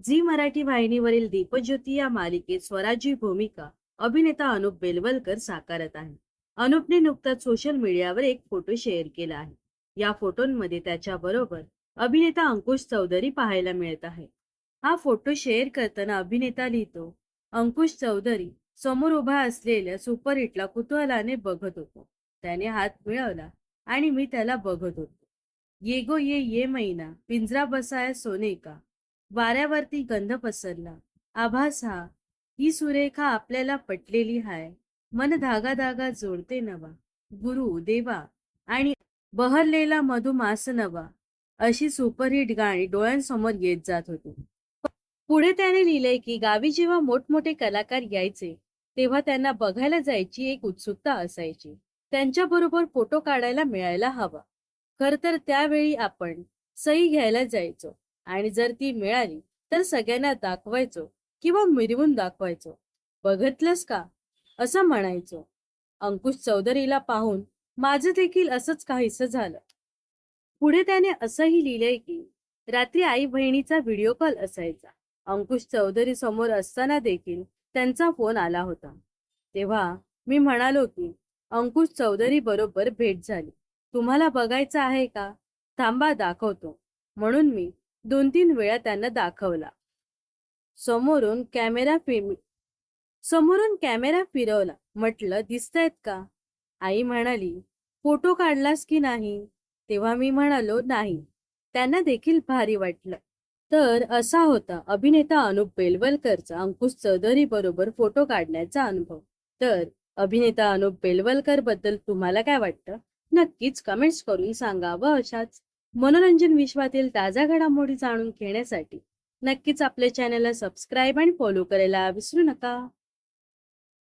Zee Marathi वाहिनीवरील दीपज्योती या मालिकेत स्वराची भूमिका अभिनेता अनुप बेलवलकर साकारत आहे. अनुपने नुकताच सोशल मीडियावर एक फोटो शेअर केला आहे. या फोटोंमध्ये त्याच्या बरोबर अभिनेता अंकुश चौधरी पाहायला मिळत आहे. हा फोटो शेअर करताना अभिनेता लिहितो, अंकुश चौधरी समोर उभा असलेल्या सुपरहिटला कुतूहलाने बघत होतो. त्याने हात मिळवला आणि मी त्याला बघत होतो. ये गो ये मैना पिंजरा बसाया सोने का, वाऱ्यावरती गंध पसरला, आभास हा, ही सुरेखा आपल्याला पटलेली हाय, मन धागा धागा जोडते नवा, गुरु देवा आणि बहरलेला मधुमास नवा, अशी सुपरहिट गाणी डोळ्यांसमोर येत जात होती. पुढे त्याने लिहिलंय की गावी जेव्हा मोठमोठे कलाकार यायचे तेव्हा त्यांना बघायला जायची एक उत्सुकता असायची. त्यांच्याबरोबर फोटो काढायला मिळायला हवा. खर तर त्यावेळी आपण सही घ्यायला जायचो आणि जर ती मिळाली तर सगळ्यांना दाखवायचो किंवा मिरवून दाखवायचो. बघितलंस का असं म्हणायचो. अंकुश चौधरीला पाहून माझं देखील असंच काहीसं झालं. पुढे त्याने असंही लिहिलंय की रात्री आई बहिणीचा व्हिडिओ कॉल असायचा. अंकुश चौधरी समोर असताना देखील त्यांचा फोन आला होता. तेव्हा मी म्हणालो की अंकुश चौधरी बरोबर भेट झाली. तुम्हाला बघायचं आहे का? थांबा दाखवतो. म्हणून मी 2-3 वेळा त्यांना दाखवला. समोरून कॅमेरा फिर समोरून कॅमेरा फिरवला. म्हटलं दिसतायत का? आई म्हणाली, फोटो काढलास की नाही? तेव्हा मी म्हणालो नाही. त्यांना देखील भारी वाटलं. तर असा होता अभिनेता अनुप बेलवलकरचा अंकुश चौधरी बरोबर फोटो काढण्याचा अनुभव. तर अभिनेता अनुप बेलवलकर बद्दल तुम्हाला काय वाटतं? नक्कीच कमेंट्स करून सांगा व अशाच मनोरंजन विश्वातील ताज्या घडामोडी जाणून घेण्यासाठी नक्कीच आपल्या चॅनलला सबस्क्राईब आणि फॉलो करायला विसरू नका.